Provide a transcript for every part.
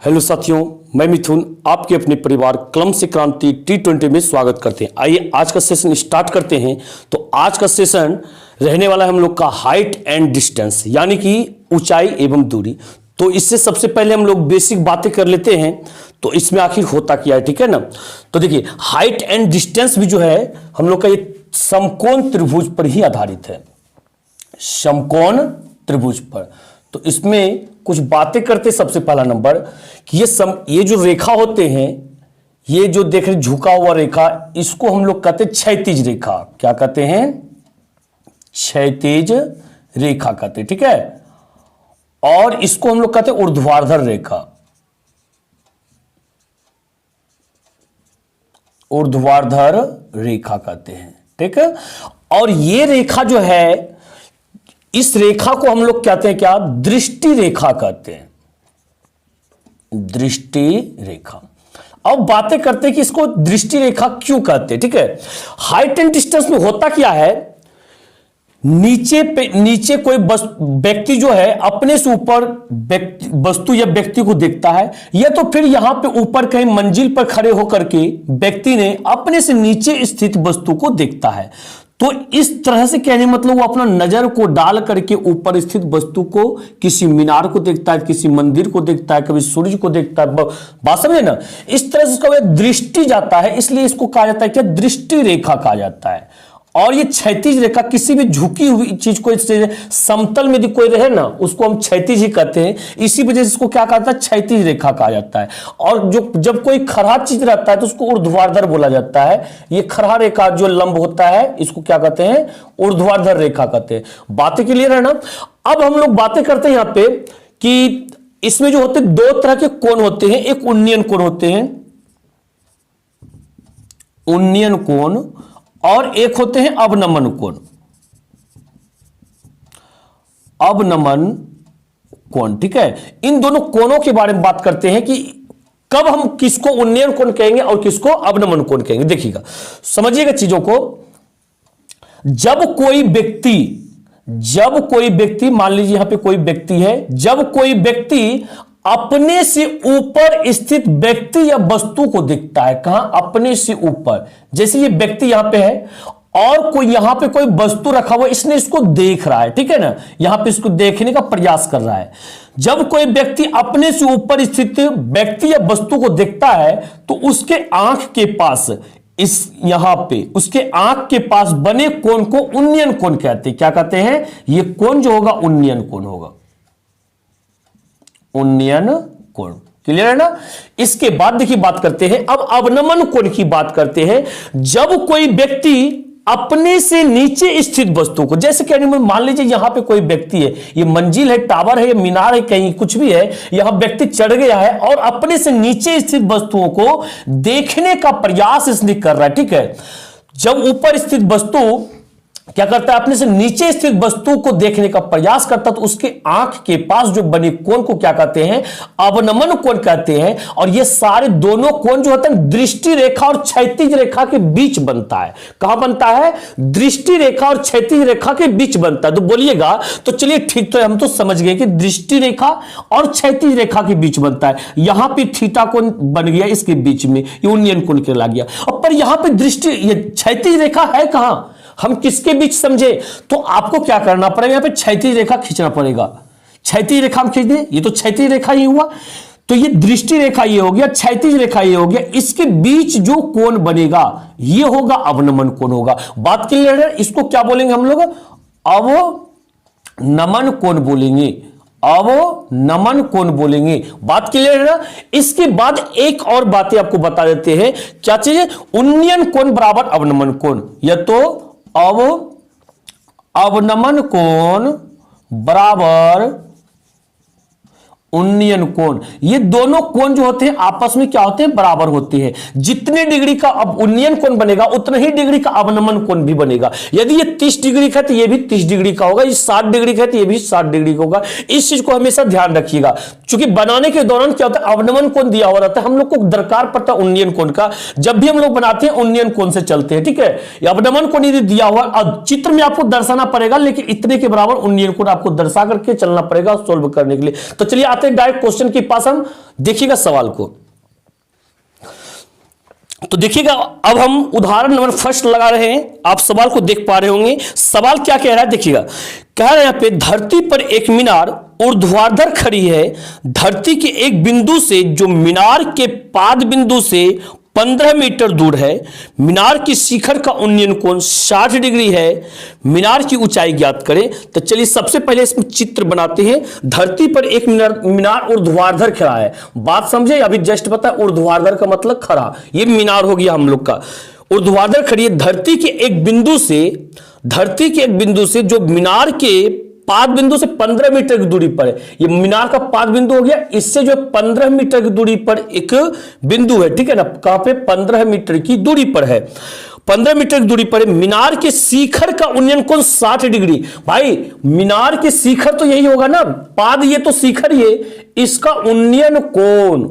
Hello साथियों, मैं मिथुन आपके अपने परिवार कलम से क्रांति T20 में स्वागत करते हैं। आइए आज का सेशन स्टार्ट करते हैं। तो आज का सेशन रहने वाला है हम लोग का हाइट एंड डिस्टेंस, यानी कि ऊंचाई एवं दूरी। तो इससे सबसे पहले हम लोग बेसिक बातें कर लेते हैं। तो इसमें आखिर होता क्या है, ठीक है ना। तो देखिए, हाइट एंड डिस्टेंस भी जो है हम लोग का ये समकोण त्रिभुज पर ही आधारित है, समकोण त्रिभुज पर। तो इसमें कुछ बातें करते, सबसे पहला नंबर कि ये जो रेखा होते हैं, ये जो देख रहे झुका हुआ रेखा, इसको हम लोग कहते हैं क्षैतिज रेखा। क्या कहते हैं? क्षैतिज रेखा कहते हैं, ठीक है। और इसको हम लोग कहते हैं ऊर्ध्वाधर रेखा, ऊर्ध्वाधर रेखा कहते हैं, ठीक है। और ये रेखा जो है, इस रेखा को हम लोग कहते हैं क्या? दृष्टि रेखा कहते हैं, दृष्टि रेखा। अब बातें करते हैं कि इसको दृष्टि रेखा क्यों कहते हैं, ठीक है। हाइट एंड डिस्टेंस में होता क्या है, नीचे कोई व्यक्ति जो है अपने से ऊपर वस्तु या व्यक्ति को देखता है, या तो फिर यहां पे ऊपर कहीं मंजिल पर खड़े होकर के व्यक्ति ने अपने से नीचे स्थित वस्तु को देखता है। तो इस तरह से कहने मतलब वो अपना नजर को डाल करके ऊपर स्थित वस्तु को, किसी मीनार को देखता है, किसी मंदिर को देखता है, कभी सूर्य को देखता है। बात समझे ना। इस तरह से इसका दृष्टि जाता है, इसलिए इसको कहा जाता है क्या? दृष्टि रेखा कहा जाता है। और ये क्षैतिज रेखा, किसी भी झुकी हुई चीज को, समतल में यदि कोई रहे ना, उसको हम क्षैतिज ही कहते हैं। इसी वजह से इसको क्या कहता है? क्षैतिज रेखा कहा जाता है। और जब कोई खड़ा चीज रहता है तो उसको ऊर्ध्वाधर बोला जाता है। ये खड़ा रेखा जो लंब होता है, इसको क्या कहते हैं? ऊर्ध्वाधर रेखा कहते हैं। बातें क्लियर है ना। अब हम लोग बातें करते हैं यहां पे कि इसमें जो होते दो तरह के कोण होते हैं। एक उन्नयन कोण होते हैं, उन्नयन कोण, और एक होते हैं अवनमन कोण, अवनमन कोण, ठीक है। इन दोनों कोणों के बारे में बात करते हैं कि कब हम किसको उन्नयन कोण कहेंगे और किसको अवनमन कोण कहेंगे। देखिएगा, समझिएगा चीजों को। जब कोई व्यक्ति मान लीजिए यहां पे कोई व्यक्ति है, जब कोई व्यक्ति अपने से ऊपर स्थित व्यक्ति या वस्तु को देखता है, कहां? अपने से ऊपर। जैसे ये व्यक्ति यहां पे है और कोई यहां पे कोई वस्तु रखा हुआ, इसने इसको देख रहा है, ठीक है ना। यहां पे इसको देखने का प्रयास कर रहा है। जब कोई व्यक्ति अपने से ऊपर स्थित व्यक्ति या वस्तु को देखता है तो उसके आंख के पास, यहां पे उसके आंख के पास बने कोण को उन्नयन कोण कहते हैं। क्या कहते हैं? ये कोण जो होगा उन्नयन कोण होगा, उन्नयन कोण। क्लियर है ना। इसके बाद देखिए बात करते हैं अब अवनमन कोण की बात करते हैं। जब कोई व्यक्ति अपने से नीचे स्थित वस्तु को, जैसे कहने में मान लीजिए यहां पे कोई व्यक्ति है, ये मंजिल है, टावर है, मीनार है, कहीं कुछ भी है, यहां व्यक्ति चढ़ गया है और अपने से नीचे स्थित वस्तुओं को देखने का प्रयास इसने कर रहा है, ठीक है। जब ऊपर स्थित वस्तु क्या करता है? अपने से नीचे स्थित वस्तु को देखने का प्रयास करता, तो उसके आंख के पास जो बने कोण को क्या कहते हैं? अवनमन कोण कहते हैं। और ये सारे दोनों कोण जो होते हैं दृष्टि रेखा और क्षैतिज रेखा के बीच बनता है। कहां बनता है? दृष्टि रेखा और क्षैतिज रेखा के बीच बनता है। तो बोलिएगा, तो चलिए ठीक, तो हम तो समझ गए कि दृष्टि रेखा और क्षैतिज रेखा के बीच बनता है। यहां पे थीटा कोण बन गया, इसके बीच में ये उन्नयन कोण कहला गया। और पर यहां पे दृष्टि, ये क्षैतिज रेखा है कहां? हम किसके बीच समझे? तो आपको क्या करना पड़ेगा? यहां पे क्षैतिज रेखा खींचना पड़ेगा। क्षैतिज रेखा हम खींच दें, ये तो क्षैतिज रेखा ही हुआ। तो ये दृष्टि रेखा ये हो गया, क्षैतिज रेखा ये हो गया। इसके बीच जो कोण बनेगा ये होगा अवनमन कोण होगा। बात क्लियर है। इसको क्या बोलेंगे हम लोग? अवनमन कोण बोलेंगे, अवनमन कोण बोलेंगे। बात क्लियर है ना। इसके बाद एक और बातें आपको बता देते हैं। क्या चीज? उन्नयन कोण बराबर अवनमन कोण, या तो अवनमन कोण बराबर उन्नयन कोण। ये दोनों कोण जो होते हैं आपस में क्या होते हैं? बराबर होते हैं। जितने डिग्री का अब उन्नयन कोण बनेगा उतना ही डिग्री का अवनमन कोण भी बनेगा। यदि ये 30 डिग्री का है तो ये भी 30 डिग्री का होगा, ये 60 डिग्री का है तो ये भी 60 डिग्री का होगा। इस चीज को हमेशा ध्यान रखिएगा, क्योंकि बनाने के दौरान क्या होता है? अवनमन कोण दिया हुआ रहता है, हम लोग को दरकार पड़ता है उन्नयन कोण का। जब भी हम लोग बनाते हैं उन्नयन कोण से चलते हैं, ठीक है। अवनमन कोण यदि दिया हुआ, अब चित्र में आपको दर्शाना पड़ेगा, लेकिन इतने के बराबर उन्नयन कोण आपको दर्शा करके चलना पड़ेगा सोल्व करने के लिए। तो चलिए आते हैं डायरेक्ट क्वेश्चन के पास, हम देखिएगा सवाल को। तो देखिएगा अब हम उदाहरण नंबर फर्स्ट लगा रहे हैं, आप सवाल को देख पा रहे होंगे। सवाल क्या कह रहा है देखिएगा, कह रहा है यहां पे धरती पर एक मीनार ऊर्ध्वाधर खड़ी है, धरती के एक बिंदु से जो मीनार के पाद बिंदु से 15 मीटर दूर है, मीनार की शिखर का उन्नयन कोण 60 डिग्री है, मीनार की ऊंचाई ज्ञात करें। तो चलिए सबसे पहले इसमें चित्र बनाते हैं। धरती पर एक मीनार ऊर्ध्वाधर खड़ा है, बात समझे, अभी जस्ट पता है ऊर्ध्वाधर का मतलब खड़ा, ये मीनार हो गया हम लोग का। ऊर्ध्वाधर खड़ी है, धरती के एक बिंदु से जो मीनार के पाद बिंदु से 15 मीटर की दूरी पर है, ये मीनार का पाद बिंदु हो गया, इससे जो 15 मीटर की दूरी पर एक बिंदु है, ठीक है ना, कहां पे 15 मीटर की दूरी पर है, 15 मीटर की दूरी पर है। मीनार के शिखर का उन्नयन कोण 60 डिग्री। भाई मीनार के शिखर तो यही होगा ना, पाद ये तो शिखर, ये इसका उन्नयन कोण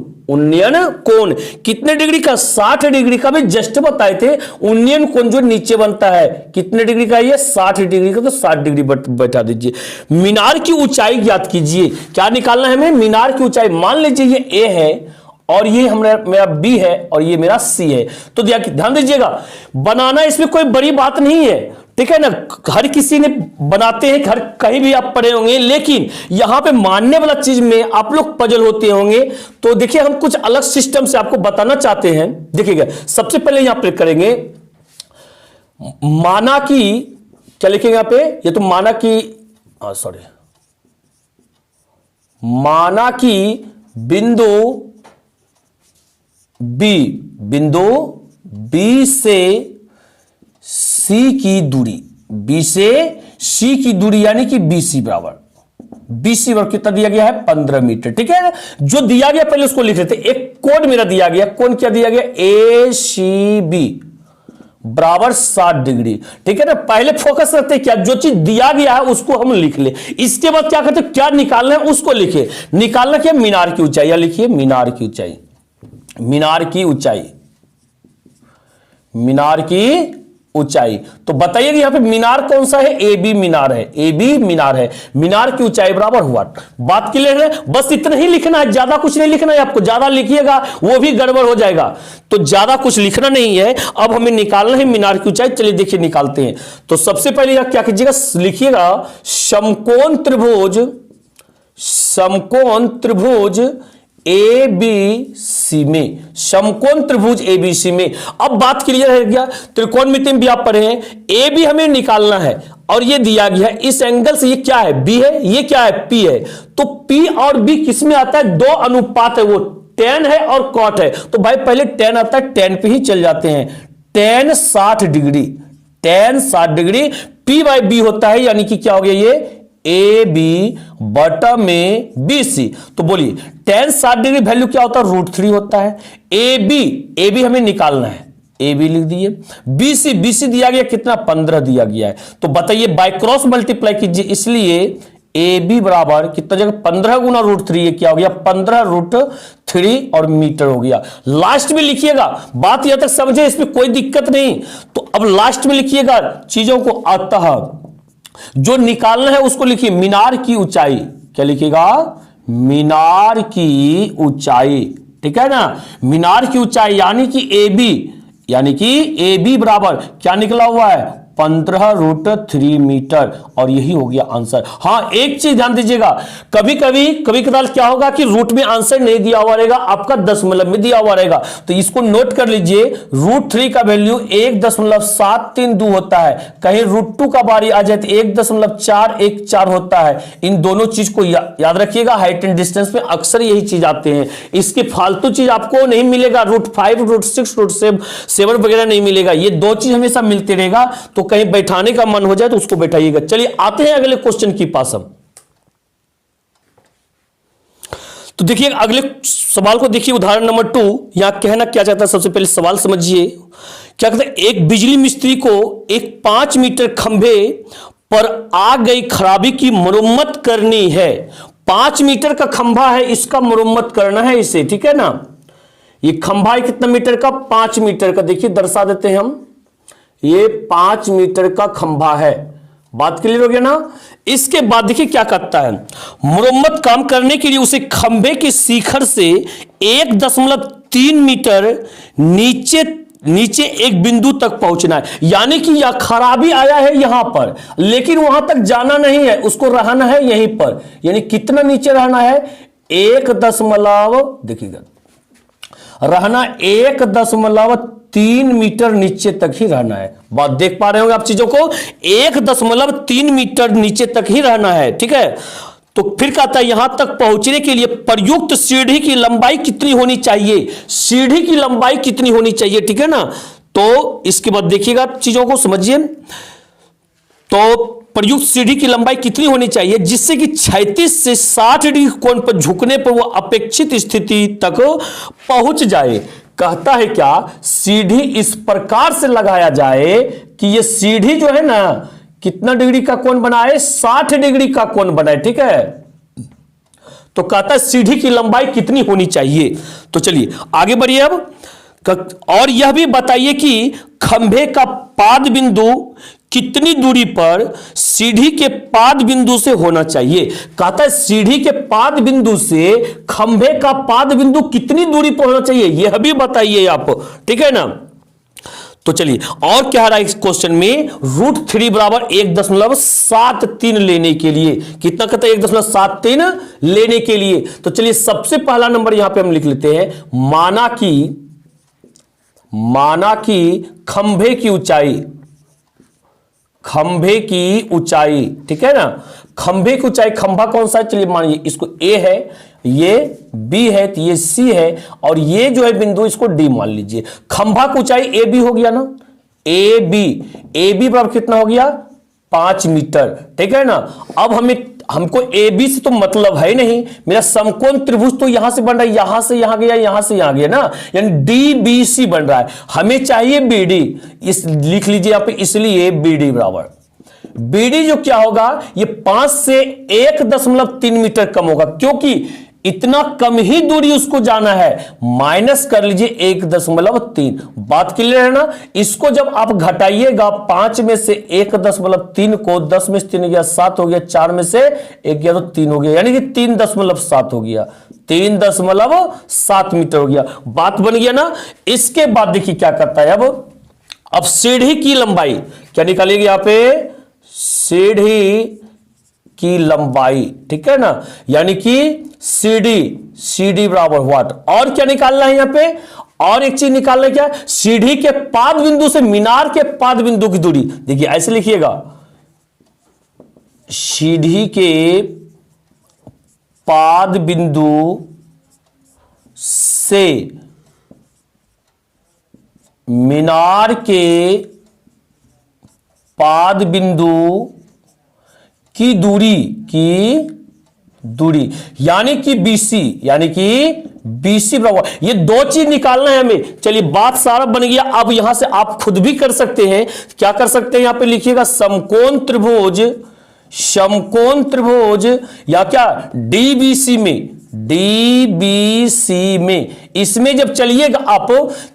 कितने डिग्री का, 60 डिग्री का। भी जस्ट बताए थे उन्नयन कोण जो नीचे बनता है कितने डिग्री का, ये 60 डिग्री का, तो 60 डिग्री बैठा दीजिए। मीनार की ऊंचाई ज्ञात कीजिए, क्या निकालना है हमें, मीनार की ऊंचाई। मान लीजिए ये ए है और ये मेरा बी है और ये मेरा सी है, तो ध्यान दीजिएगा, बनाना इसमें कोई बड़ी बात नहीं है, ठीक है ना, हर किसी ने बनाते हैं, हर कहीं भी आप पढ़े होंगे, लेकिन यहां पे मानने वाला चीज में आप लोग पजल होते होंगे। तो देखिए हम कुछ अलग सिस्टम से आपको बताना चाहते हैं। देखिएगा सबसे पहले यहां पे करेंगे माना की, क्या लिखेंगे यहां पे, ये तो माना की माना की बिंदु बी से सी की दूरी, यानी कि BC बराबर कितना दिया गया है, 15 मीटर, ठीक है। जो दिया गया पहले उसको लिख लेते हैं। एक कोण मेरा दिया गया, कोण क्या दिया गया, ACB बराबर 60 डिग्री, ठीक है ना। पहले फोकस करते हैं क्या, जो चीज दिया गया है उसको हम लिख ले, इसके बाद क्या करते हैं, क्या निकालना है उसको लिखे। निकालना क्या, मीनार की ऊंचाई, या लिखिए मीनार की ऊंचाई। तो बताइए कि यहां पे मीनार कौन सा है, AB मीनार है, मीनार की ऊंचाई बराबर हुआ। बात क्लियर है, बस इतना ही लिखना है, ज्यादा कुछ नहीं लिखना है आपको, ज्यादा लिखिएगा वो भी गड़बड़ हो जाएगा, तो ज्यादा कुछ लिखना नहीं है। अब हमें निकालना है मीनार की ऊंचाई, चलिए देखिए निकालते हैं। तो सबसे पहले यहां क्या कीजिएगा, लिखिएगा समकोण त्रिभुज ABC में, समकोण त्रिभुज ABC में। अब बात क्लियर है क्या, त्रिकोणमिति में भी आप पढ़े हैं, AB हमें निकालना है और ये दिया गया है, इस एंगल से ये क्या है, B है, ये क्या है, P है। तो P और B किस में आता है, दो अनुपात है, वो tan है और cot है। तो भाई पहले tan आता है, tan पे ही चल जाते हैं, tan 60 degree, P by B होता है, यानी कि क्या हो गया, ये AB बटा में BC। तो बोलिए tan 60 डिग्री वैल्यू क्या होता है, √3 होता है। AB हमें निकालना है, AB लिख दिए। BC दिया गया कितना, 15 दिया गया है। तो बताइए बाय क्रॉस मल्टीप्लाई कीजिए, इसलिए AB बराबर कितना जगह 15 गुना √3, ये क्या हो गया, 15√3 और मीटर हो गया। लास्ट में लिखिएगा, बात यहां तक समझे, इसमें कोई दिक्कत नहीं। तो अब लास्ट में लिखिएगा चीजों को, अतः जो निकालना है उसको लिखिए मीनार की ऊंचाई, क्या लिखिएगा, मीनार की ऊंचाई, ठीक है ना, मीनार की ऊंचाई, यानी कि AB बराबर क्या निकला हुआ है, 15√3 मीटर, और यही हो गया आंसर। हाँ एक चीज ध्यान दीजिएगा, कभी कभार क्या होगा कि रूट में आंसर नहीं दिया हुआ रहेगा, आपका दशमलव में दिया हुआ रहेगा, तो इसको नोट कर लीजिए। √3 का वैल्यू 1.732 होता है, कहीं √2 का बारी आ जाए तो 1.414 होता है। इन दोनों चीज को याद रखिएगा, हाइट एंड डिस्टेंस में अक्सर यही चीज आते हैं, इसके फालतू चीज आपको नहीं मिलेगा, √5 √6 √7 वगैरह नहीं मिलेगा, ये दो चीज हमेशा मिलते रहेगा। तो कहीं बैठाने का मन हो जाए तो उसको बैठाइएगा। चलिए आते हैं अगले क्वेश्चन की पास हम। तो देखिए अगले सवाल को देखिए, उदाहरण नंबर 2। यहां कहना क्या चाहता है, सबसे पहले सवाल समझिए। क्या कहता है, एक बिजली मिस्त्री को एक 5 मीटर खंभे पर आ गई खराबी की मरम्मत करनी है। 5 मीटर का खंभा है, इसका मरम्मत करना है इसे, ठीक है ना। ये खंभा है कितना मीटर का, 5 मीटर का। देखिए दर्शा देते हैं हम, ये 5 मीटर का खंभा है, बात क्लियर हो गया ना। इसके बाद देखिए क्या करता है, मुरम्मत काम करने के लिए उसे खंभे के शिखर से 1.3 मीटर नीचे एक बिंदु तक पहुंचना है। यानी कि यह खराबी आया है यहां पर, लेकिन वहां तक जाना नहीं है, उसको रहना है यहीं पर। यानी कितना नीचे रहना है, 1 देखिएगा, रहना 1.3 मीटर नीचे तक ही रहना है। बात देख पा रहे होंगे आप चीजों को, 1.3 मीटर नीचे तक ही रहना है, ठीक है। तो फिर कहता है यहां तक पहुंचने के लिए प्रयुक्त सीढ़ी की लंबाई कितनी होनी चाहिए, सीढ़ी की लंबाई कितनी होनी चाहिए, ठीक है ना। तो इसके बाद देखिएगा चीजों को समझिए। तो प्रयुक्त सीढ़ी की लंबाई कितनी होनी चाहिए जिससे कि 36 से 60 डिग्री कोण पर झुकने पर वह अपेक्षित स्थिति तक पहुंच जाए। कहता है क्या, सीढ़ी इस प्रकार से लगाया जाए कि यह सीढ़ी जो है ना कितना डिग्री का कोण बनाए, 60 डिग्री का कोण बनाए, ठीक है। तो कहता है सीढ़ी की लंबाई कितनी होनी चाहिए। तो चलिए आगे बढ़िए अब, और यह भी बताइए कि खंभे का पाद बिंदु कितनी दूरी पर सीढ़ी के पाद बिंदु से होना चाहिए। कहता है सीढ़ी के पाद बिंदु से खंभे का पाद बिंदु कितनी दूरी पर होना चाहिए, यह भी बताइए आप, ठीक है ना। तो चलिए और क्या रहा है इस क्वेश्चन में, √3 बराबर 1.73 लेने के लिए कितना कहता है, 1.73 लेने के लिए। तो चलिए सबसे पहला नंबर यहां पे हम लिख लेते हैं, माना कि खंभे की ऊंचाई, ठीक है ना। खंभे की ऊंचाई, खंभा कौन सा है, चलिए मानिए इसको ए है, ये बी है, तो ये सी है, और ये जो है बिंदु इसको डी मान लीजिए। खंभा की ऊंचाई ए बी हो गया ना, ए बी बराबर कितना हो गया, 5 मीटर, ठीक है ना। अब हमको ए बी से तो मतलब है नहीं, मेरा समकोण त्रिभुज तो यहां से बन रहा है, यहां से यहां गया, यहां से यहां गया ना, यानी डी बी सी बन रहा है, हमें चाहिए बी डी। इस लिख लीजिए आप, इसलिए बी डी बराबर बीडी जो क्या होगा, ये 5 से 1.3 मीटर कम होगा, क्योंकि इतना कम ही दूरी उसको जाना है, माइनस कर लीजिए 1.3। बात क्लियर है ना। इसको जब आप घटाइएगा 5 में से 1.3 को, 10 में से 3 गया 7 हो गया, 4 में से 1 गया तो 3 हो गया, यानी कि 3.7 हो गया, 3.7 मीटर हो गया। बात बन गया ना। इसके बाद देखिए क्या करता है, अब सीढ़ी की लंबाई क्या निकालेगी यहां पे, सीढ़ी की लंबाई, ठीक है ना, यानी कि सीढ़ी बराबर व्हाट, और क्या निकालना है यहां पे, और एक चीज निकालना है क्या, सीढ़ी के पाद बिंदु से मीनार के पाद बिंदु की दूरी। देखिए ऐसे लिखिएगा, सीढ़ी के पाद बिंदु से मीनार के पाद बिंदु की दूरी यानी कि बीसी बराबर, ये दो चीज निकालना है हमें। चलिए बात सारा बन गया। अब यहां से आप खुद भी कर सकते हैं, क्या कर सकते हैं, यहां पे लिखिएगा समकोण त्रिभुज या क्या डीबीसी में इसमें जब चलिएगा आप,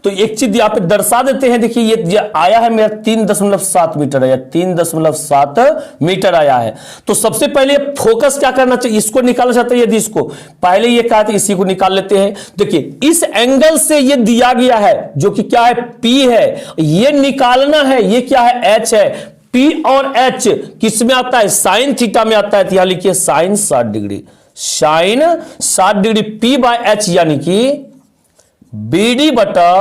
तो एक चीज यहां पे दर्शा देते हैं। देखिए ये आया है मेरा 3.7 मीटर आया, 3.7 मीटर आया है। तो सबसे पहले फोकस क्या करना चाहिए, इसको निकालना चाहते हैं, यदि इसको पहले ये कहा था, इसी को निकाल लेते हैं। देखिए इस एंगल से ये दिया गया है जो कि क्या है, P है, ये निकालना है, ये क्या है, H है। P और H किस में आता है, साइन थीटा में आता है, तो यहां लिखिए sine 60 degree, P by H यानी कि BD बटा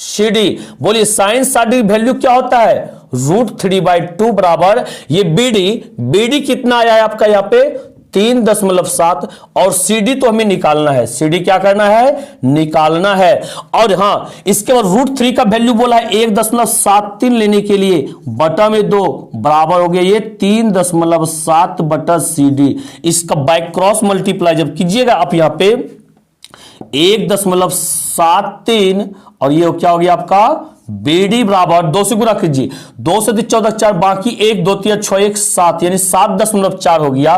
CD। बोलिए साइन 60 डिग्री वैल्यू क्या होता है, √3/2 बराबर, ये BD कितना आया है आपका यहाँ पे 3.7, और CD तो हमें निकालना है, CD क्या करना है, निकालना है। और हां इसके बाद √3 का वैल्यू बोला है 1.73 लेने के लिए, बटा में 2 बराबर हो गया ये 3.7 बटा CD। इसका बाय क्रॉस मल्टीप्लाई जब कीजिएगा आप यहाँ पे 1.73, और ये क्या हो गया आपका BD बराबर 2 से गुणा कीजिए, 2 से 14 4, बाकी 1 2 3 6 1 7, यानी 7.4 हो गया।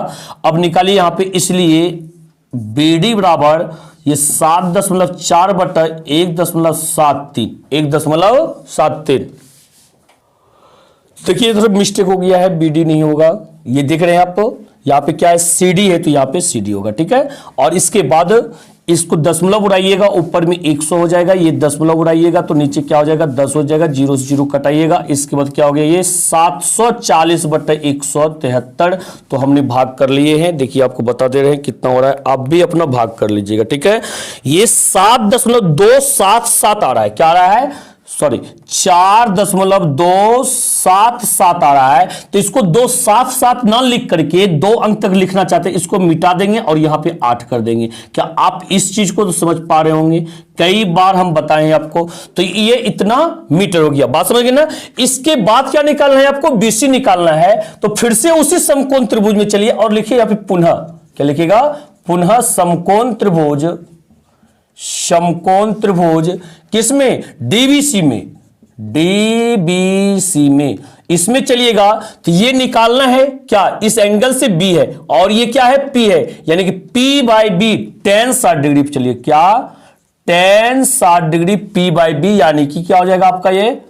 अब निकालिए यहां पे, इसलिए BD बराबर ये 7.4 बटा 1.73, देखिए थोड़ा मिस्टेक हो गया है, BD नहीं होगा, ये देख रहे हैं आप, यहाँ पे क्या है CD है तो यहाँ पे CD होगा, ठीक है। और इसके बाद इसको दशमलव उड़ाइएगा, ऊपर में 100 हो जाएगा, ये दशमलव उड़ाइएगा तो नीचे क्या हो जाएगा 10 हो जाएगा, 0 से 0 कटाइएगा, इसके बाद क्या हो गया ये 740/173, तो हमने भाग कर लिए हैं। देखिए आपको बता दे रहे हैं कितना हो रहा है, आप भी अपना भाग कर लीजिएगा, ठीक है। ये 7.277 आ रहा है, क्या आ रहा है, सॉरी 4.277 आ रहा है। तो इसको 277 ना लिख करके 2 अंक तक लिखना चाहते हैं, इसको मिटा देंगे और यहां पे 8 कर देंगे। क्या आप इस चीज को तो समझ पा रहे होंगे, कई बार हम बताएं आपको। तो ये इतना मीटर हो गया, बात समझ गए ना। इसके बाद क्या निकालना है आपको, BC निकालना है। तो फिर से उसी समकोण त्रिभुज में चलिए और लिखिए यहां पे पुनः, क्या लिखिएगा, पुनः समकोण त्रिभुज, समकोण त्रिभुज किसमें, DBC में, DBC में। इसमें चलिएगा तो ये निकालना है क्या, इस एंगल से B है और ये क्या है P है, यानी कि P/B tan 60 डिग्री। चलिए क्या, tan 60 डिग्री P/B, यानी कि क्या हो जाएगा आपका ये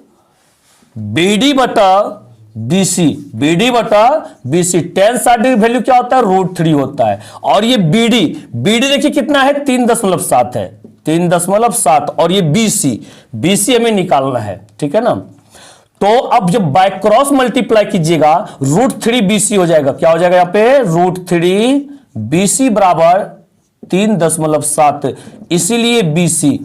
BD/BC, BD/BC। tan 60 degree value क्या होता है, √3 होता है। और ये BD देखिए कितना है, 3.7 है, 3.7। और ये BC हमें निकालना है, ठीक है ना। तो अब जब बाय क्रॉस मल्टीप्लाई कीजिएगा √3 BC हो जाएगा, क्या हो जाएगा यहाँ पे, √3 BC बराबर 3.7, इसीलिए BC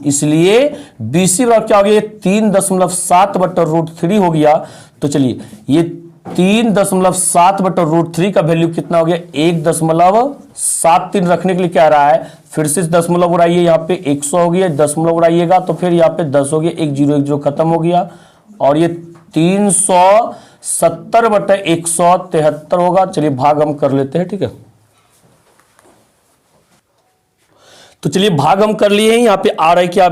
बराबर क्या हो गया, 3.7/√3 हो गया। तो चलिए ये 3.7/√3 का वैल्यू कितना हो गया, 1.73 रखने के लिए क्या रहा है, फिर से दशमलव उड़ाइए, यहाँ पे 100 हो गया, दशमलव उड़ाइएगा तो फिर यहाँ पे 10 हो गया, 1 0 खत्म हो गया। और ये 370/173 होगा। चलिए भाग हम कर लेते हैं, ठीक है। तो चलिए भाग हम कर लिए हैं, यहाँ पे आ रहा है क्या,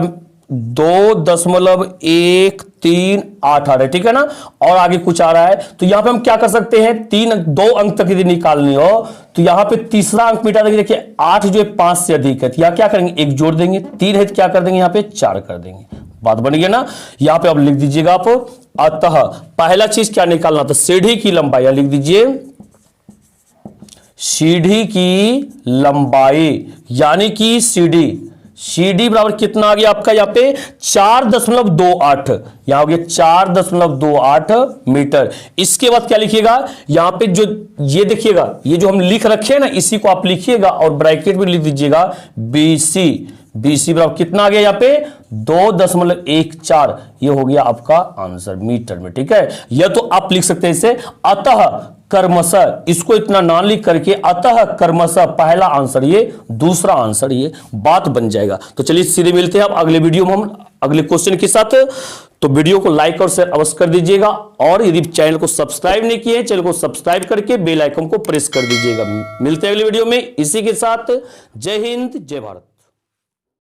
2.138 आ रहा है, ठीक है ना। और आगे कुछ आ रहा है, तो यहां पे हम क्या कर सकते हैं, 2 अंक तक यदि निकालनी हो तो यहां पे तीसरा अंक मिटा देंगे। देखिए 8 जो है 5 से अधिक है, तो यहां क्या करेंगे, 1 जोड़ देंगे, 3 है तो क्या कर देंगे, यहां पे 4 कर देंगे। बात बन गई ना। यहां पे अब लिख दीजिएगा आप, अतः पहला चीज क्या निकालना था, सीढ़ी की लंबाई, लिख दीजिए सीढ़ी की लंबाई, यानी कि CD बराबर कितना आ गया आपका, यहाँ पे 4.28, यहां हो गया 4.28 मीटर। इसके बाद क्या लिखिएगा, यहां पे जो ये देखिएगा, ये जो हम लिख रखे हैं ना, इसी को आप लिखिएगा और ब्रैकेट में लिख दीजिएगा BC बराबर कितना आ गया, यहाँ पे 2.14, ये हो गया आपका आंसर मीटर में, ठीक है। यह तो आप लिख सकते हैं इसे, अतः कर्मशः, इसको इतना ना लिख करके अतः कर्मशः पहला आंसर ये, दूसरा आंसर ये, बात बन जाएगा। तो चलिए सीधे मिलते हैं अब अगले वीडियो में हम अगले क्वेश्चन के साथ। तो वीडियो को लाइक और शेयर अवश्य कर दीजिएगा, और यदि चैनल को सब्सक्राइब नहीं किए, चैनल को सब्सक्राइब करके बेल आइकन को प्रेस कर दीजिएगा। मिलते हैं अगले वीडियो में इसी के साथ। जय हिंद, जय भारत।